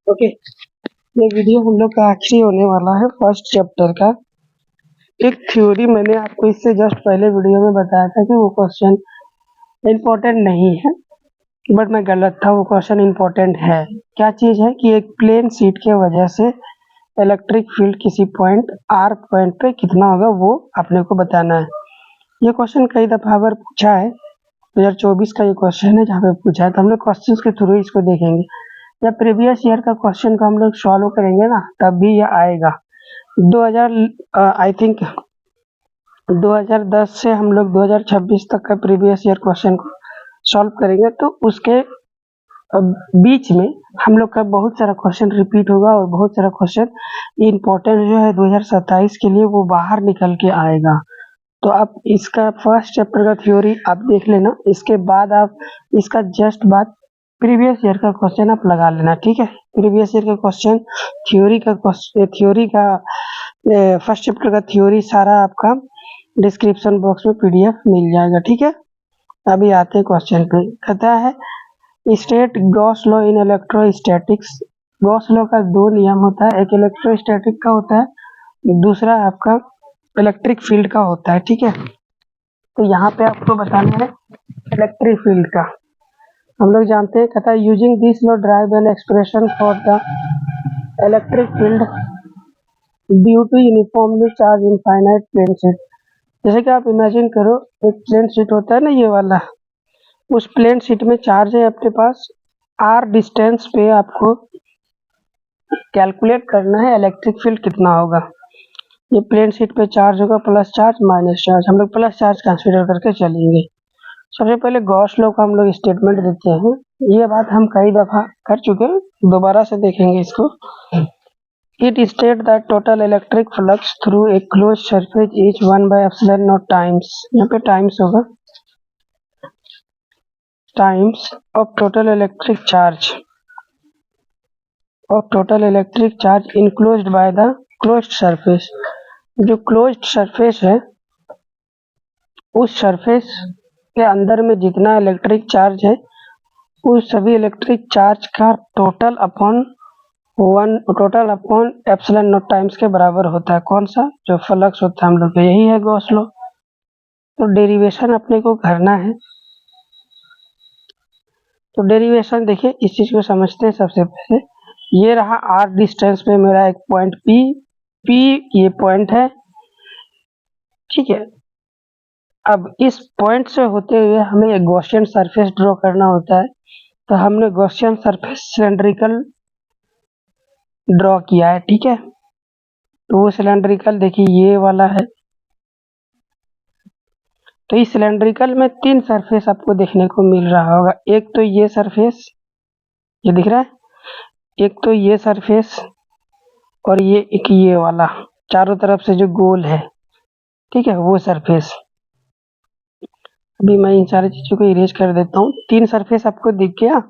Okay, ये video हम लोग का आखिरी होने वाला है फर्स्ट चैप्टर का। एक थ्योरी मैंने आपको इससे जस्ट पहले वीडियो में बताया था कि वो क्वेश्चन इम्पोर्टेंट नहीं है, बट मैं गलत था। वो क्वेश्चन इम्पोर्टेंट है। क्या चीज़ है कि एक प्लेन शीट के वजह से इलेक्ट्रिक फील्ड किसी पॉइंट आर पॉइंट पे कितना होगा वो अपने को बताना है। ये क्वेश्चन कई दफ़ा बार पूछा है। 2024 का ये क्वेश्चन है जहाँ पे पूछा है, तो हम लोग क्वेश्चन के थ्रू इसको देखेंगे। जब प्रीवियस ईयर का क्वेश्चन को हम लोग सॉल्व करेंगे ना, तब भी ये आएगा। 2000 आई थिंक 2010 से हम लोग 2026 तक का प्रीवियस ईयर क्वेश्चन को सॉल्व करेंगे, तो उसके बीच में हम लोग का बहुत सारा क्वेश्चन रिपीट होगा और बहुत सारा क्वेश्चन इम्पोर्टेंट जो है 2027 के लिए वो बाहर निकल के आएगा। तो आप इसका फर्स्ट चैप्टर का थ्योरी आप देख लेना, इसके बाद आप इसका जस्ट बाद प्रीवियस ईयर का क्वेश्चन आप लगा लेना, ठीक है। प्रीवियस ईयर का क्वेश्चन थ्योरी का फर्स्ट चैप्टर का थ्योरी सारा आपका डिस्क्रिप्शन बॉक्स में पीडीएफ मिल जाएगा, ठीक है। अभी आते हैं क्वेश्चन पे। कहता है state Gauss law in electrostatics. Gauss law का दो नियम होता है, एक इलेक्ट्रोस्टैटिक का होता है, दूसरा आपका इलेक्ट्रिक फील्ड का होता है, ठीक है। तो यहाँ पे आपको बताना है इलेक्ट्रिक फील्ड का। हम लोग जानते हैं, कहता है using this law derive an expression for the electric field due to uniformly charge infinite plane sheet. जैसे कि आप इमेजिन करो, एक प्लेन शीट होता है ना ये वाला, उस प्लेन शीट में चार्ज है आपके पास, आर डिस्टेंस पे आपको कैलकुलेट करना है इलेक्ट्रिक फील्ड कितना होगा। ये प्लेन शीट पे चार्ज होगा, प्लस चार्ज माइनस चार्ज। हम लोग प्लस चार्ज कंसीडर करके चलेंगे। सबसे पहले गॉस लॉ का हम लोग स्टेटमेंट देते हैं। ये बात हम कई दफा कर चुके हैं, दोबारा से देखेंगे इसको। It state that total electric flux through a close surface is 1/एप्सिलॉन टाइम्स, यहाँ पे टाइम्स होगा, times of total electric charge enclosed by the closed surface. जो क्लोज्ड सरफेस है, उस सरफेस के अंदर में जितना इलेक्ट्रिक चार्ज है, उस सभी इलेक्ट्रिक चार्ज का total upon epsilon not times के बराबर होता है। कौन सा? जो फ्लक्स होता है हम लोग का, यही है गॉस लॉ। तो डेरिवेशन अपने को करना है। तो डेरिवेशन देखिए, इस चीज को समझते हैं। सबसे पहले ये रहा आर डिस्टेंस पे मेरा एक पॉइंट पी ये पॉइंट है, ठीक है। अब इस पॉइंट से होते हुए हमें एक गॉसियन सरफेस ड्रॉ करना होता है, तो हमने गॉसियन सरफेस सिलेंड्रिकल ड्रॉ किया है, ठीक है। तो वो सिलेंड्रिकल देखिए ये वाला है। तो इस सिलेंड्रिकल में तीन सरफेस आपको देखने को मिल रहा होगा। एक तो ये सरफेस, ये दिख रहा है, एक तो ये सरफेस, और ये एक ये वाला चारों तरफ से जो गोल है, ठीक है, वो सरफेस। अभी मैं इन सारी चीजों को इरेज कर देता हूँ। तीन सरफेस आपको दिख गया।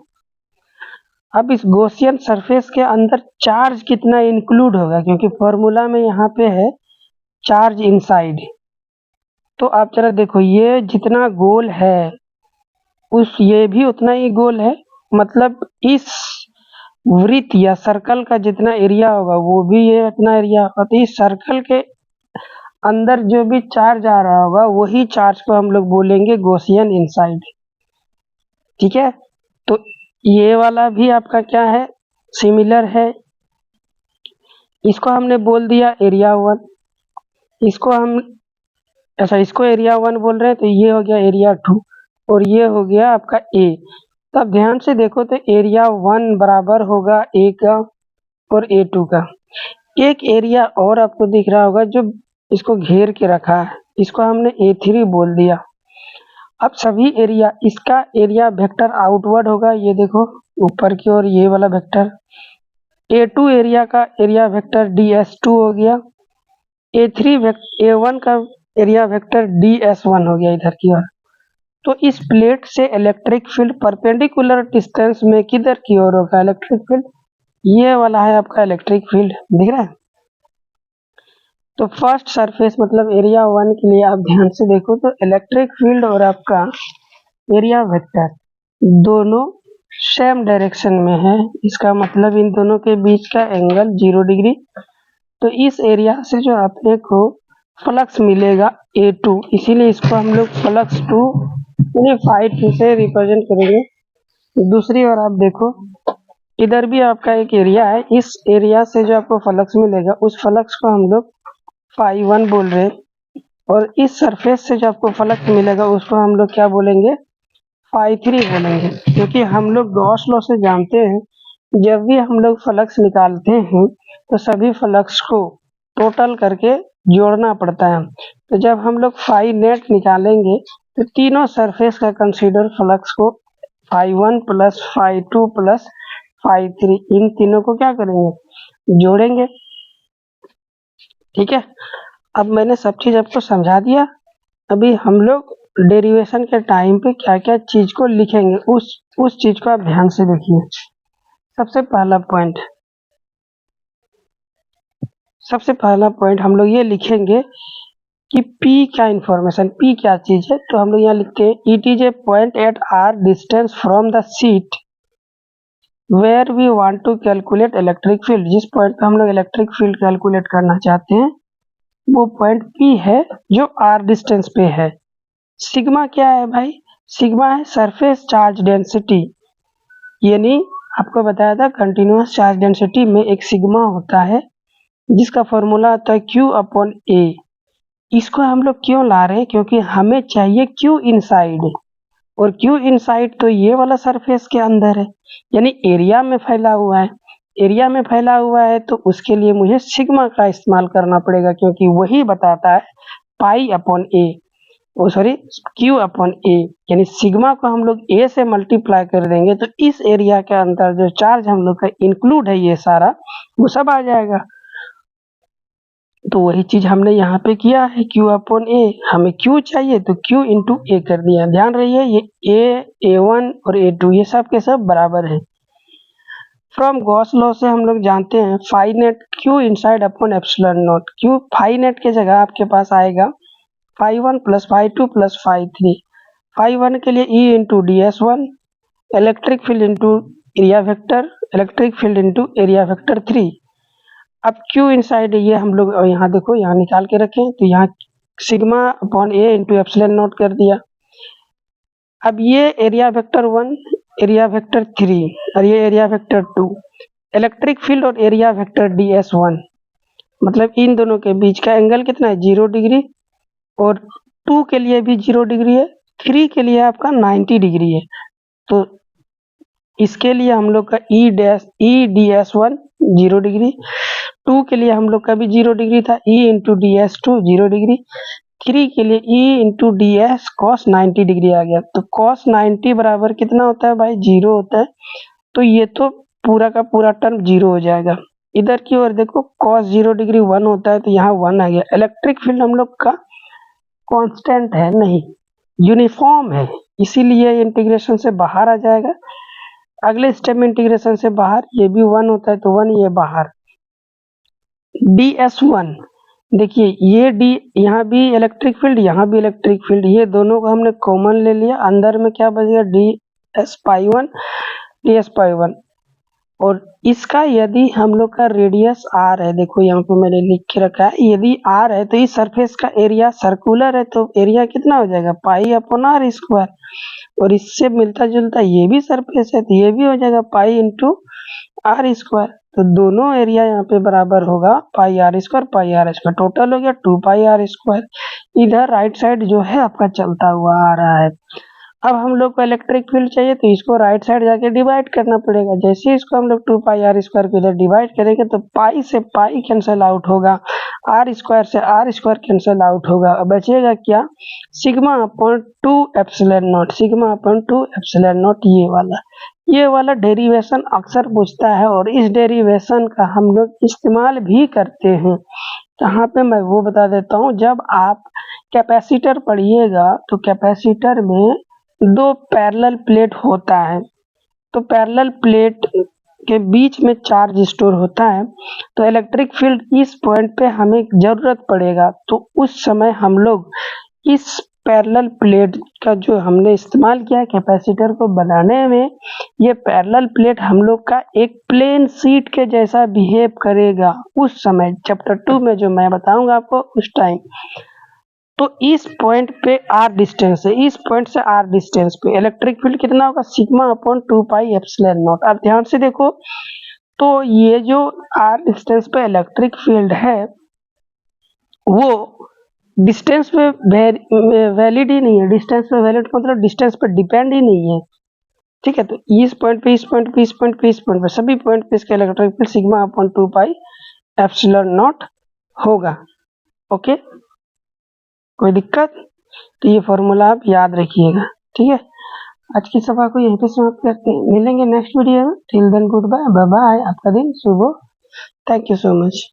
अब इस गॉसियन सरफेस के अंदर चार्ज कितना इंक्लूड होगा, क्योंकि फॉर्मूला में यहाँ पे है चार्ज इनसाइड। तो आप जरा देखो, ये जितना गोल है ये भी उतना ही गोल है, मतलब इस वृत्त या सर्कल का जितना एरिया होगा वो भी ये उतना एरिया होगा। तो इस सर्कल के अंदर जो भी चार्ज आ रहा होगा वही चार्ज को हम लोग बोलेंगे गॉसियन इनसाइड, ठीक है। तो ये वाला भी आपका क्या है, सिमिलर है। इसको हमने बोल दिया एरिया 1, इसको हम इसको एरिया 1 बोल रहे हैं, तो ये हो गया एरिया 2, और ये हो गया आपका ए। तब ध्यान से देखो तो एरिया 1 बराबर होगा ए का और A2 का। एक एरिया और आपको दिख रहा होगा जो इसको घेर के रखा है, इसको हमने A3 बोल दिया। अब सभी एरिया, इसका एरिया वेक्टर आउटवर्ड होगा, ये देखो ऊपर की ओर ये वाला वेक्टर। A2 एरिया का एरिया वेक्टर DS2 हो गया। A1 का एरिया वेक्टर DS1 हो गया इधर की ओर। तो इस प्लेट से इलेक्ट्रिक फील्ड परपेंडिकुलर डिस्टेंस में किधर की ओर होगा इलेक्ट्रिक फील्ड, ये वाला है आपका इलेक्ट्रिक फील्ड, दिख रहा है। तो फर्स्ट सरफेस मतलब एरिया 1 के लिए आप ध्यान से देखो तो इलेक्ट्रिक फील्ड और आपका एरिया वेक्टर दोनों सेम डायरेक्शन में है, इसका मतलब इन दोनों के बीच का एंगल 0 डिग्री। तो इस एरिया से जो अपने को फ्लक्स मिलेगा A2, इसीलिए इसको हम लोग फ्लक्स 2 यानी phi 2 से रिप्रेजेंट करेंगे। दूसरी ओर आप देखो, इधर भी आपका एक एरिया है, इस एरिया से जो आपको फ्लक्स मिलेगा उस फ्लक्स को हम लोग phi 1 बोल रहे हैं, और इस सरफेस से जो आपको फ्लक्स मिलेगा उसको हम लोग क्या बोलेंगे, phi 3 बोलेंगे। क्योंकि हम लोग गॉस लॉ से जानते हैं, जब भी हम लोग फ्लक्स निकालते हैं तो सभी फ्लक्स को टोटल करके जोड़ना पड़ता है। तो जब हम लोग phi नेट निकालेंगे तो तीनों सरफेस का कंसीडर फ्लक्स को phi 1 plus phi 2 plus phi 3 इन तीनों को क्या करेंगे, जोड़ेंगे। ठीक है, अब मैंने सब चीज आपको समझा दिया। अभी हम लोग डेरिवेशन के टाइम पे क्या क्या चीज को लिखेंगे उस चीज को आप ध्यान से देखिए। सबसे पहला पॉइंट हम लोग ये लिखेंगे कि P क्या इंफॉर्मेशन, P क्या चीज है। तो हम लोग यहाँ लिखते हैं it is a point at r distance from the sheet where we want to calculate electric field. जिस पॉइंट पे हम लोग इलेक्ट्रिक फील्ड कैलकुलेट करना चाहते हैं वो पॉइंट P है जो r डिस्टेंस पे है। सिग्मा क्या है भाई, सिग्मा है सरफेस चार्ज डेंसिटी, यानी आपको बताया था कंटिन्यूअस चार्ज डेंसिटी में एक सिग्मा होता है जिसका फॉर्मूला होता है Q/A। इसको हम लोग क्यों ला रहे हैं, क्योंकि हमें चाहिए Q इनसाइड, और Q इनसाइड तो ये वाला सरफेस के अंदर है, यानी एरिया में फैला हुआ है। एरिया में फैला हुआ है तो उसके लिए मुझे सिग्मा का इस्तेमाल करना पड़ेगा, क्योंकि वही बताता है π/A, ओ सॉरी Q/A, यानी सिग्मा को हम लोग A से मल्टीप्लाई कर देंगे तो इस एरिया के अंदर जो चार्ज हम लोग का इंक्लूड है ये सारा वो सब आ जाएगा। तो वही चीज हमने यहाँ पे किया है, Q/A। हमें Q चाहिए तो Q इंटू A कर दिया। ध्यान रहिए ये A, A1 और A2 ये सब के सब बराबर है। फ्रॉम गॉस लॉ से हम लोग जानते हैं phi net Q inside upon epsilon naught. Q phi net के जगह आपके पास आएगा phi 1 plus phi 2 plus phi 3। phi 1 के लिए E into ds1, electric field into area vector, electric field into area vector 3। अब Q इनसाइड ये हम लोग यहाँ देखो, यहाँ निकाल के रखें तो यहाँ sigma upon A into epsilon not कर दिया। अब ये एरिया वेक्टर 1, एरिया वेक्टर 3 और ये एरिया वेक्टर 2, इलेक्ट्रिक फील्ड और एरिया वेक्टर ds1, मतलब इन दोनों के बीच का एंगल कितना है, 0 डिग्री, और 2 के लिए भी 0 डिग्री है, 3 के लिए आपका 90 डिग्री है। तो इसके लिए हम लोग का ds1 0 डिग्री, 2 के लिए हम लोग का भी 0 डिग्री था, E इंटू ds2 0 डिग्री, 3 के लिए E into ds cos 90 degree आ गया। तो cos 90 बराबर कितना होता है भाई, 0 होता है। तो ये तो पूरा का पूरा टर्म 0 हो जाएगा। इधर की ओर देखो cos 0 डिग्री 1 होता है तो यहाँ 1 आ गया। इलेक्ट्रिक फील्ड हम लोग का कांस्टेंट है नहीं, यूनिफॉर्म है, इसीलिए इंटीग्रेशन से बाहर आ जाएगा। अगले स्टेप में इंटीग्रेशन से बाहर ये भी 1 होता है तो 1 ये बाहर। ds1 देखिए ये d, यहाँ भी इलेक्ट्रिक फील्ड यहाँ भी इलेक्ट्रिक फील्ड, ये दोनों को हमने कॉमन ले लिया, अंदर में क्या बच गया ds/1। और इसका यदि हम लोग का रेडियस r है, देखो यहाँ पे मैंने लिख के रखा है, यदि r है तो इस सरफेस का एरिया सर्कुलर है तो एरिया कितना हो जाएगा π/r², और इससे मिलता जुलता ये भी सरफेस है तो ये भी हो जाएगा π/r²। तो दोनों एरिया यहाँ पे बराबर होगा πr², टोटल हो गया 2πr²। इधर राइट साइड जो है आपका चलता हुआ आ रहा है। अब हम लोग को इलेक्ट्रिक फील्ड चाहिए तो इसको राइट साइड जाके डिवाइड करना पड़ेगा। जैसे इसको हम लोग 2πr² को इधर डिवाइड करेंगे तो पाई से पाई कैंसिल आउट होगा, r² से r² कैंसिल आउट होगा, बचेगा क्या, sigma upon 2 epsilon not, sigma upon 2 epsilon not. ये वाला डेरिवेशन अक्सर पूछता है और इस डेरिवेशन का हम लोग इस्तेमाल भी करते हैं। यहाँ पे मैं वो बता देता हूँ, जब आप कैपेसिटर पढ़िएगा तो कैपेसिटर में 2 पैरेलल प्लेट होता है, तो पैरेलल प्लेट के बीच में चार्ज स्टोर होता है। तो इलेक्ट्रिक फील्ड इस पॉइंट पे हमें जरूरत पड़ेगा तो उस समय हम लोग इस पैरेलल प्लेट का जो हमने इस्तेमाल किया कैपेसिटर को बनाने में, ये पैरेलल प्लेट हम लोग का एक प्लेन शीट के जैसा बिहेव करेगा उस समय, चैप्टर 2 में जो मैं बताऊंगा आपको उस टाइम। तो इस पॉइंट पे आर डिस्टेंस है, इस पॉइंट से आर डिस्टेंस पे इलेक्ट्रिक फील्ड कितना होगा, sigma upon 2 pi epsilon not. अब ध्यान से देखो, तो ये जो आर डिस्टेंस पे इलेक्ट्रिक फील्ड है वो डिस्टेंस पे वैलिड ही नहीं है, डिस्टेंस पे वैलिड मतलब डिस्टेंस पे डिपेंड ही नहीं है, ठीक है। तो इस पॉइंट पे, इस पॉइंट पे, इस पॉइंट पे, इस पॉइंट पे, सभी पॉइंट पे इसका electric field sigma upon 2 pi epsilon not होगा। ओके, कोई दिक्कत? तो ये फॉर्मूला आप याद रखिएगा, ठीक है। आज की सभा को यहीं पे समाप्त करते हैं, मिलेंगे नेक्स्ट वीडियो में। Till then good bye, bye bye, आपका दिन शुभ हो। Thank you so much.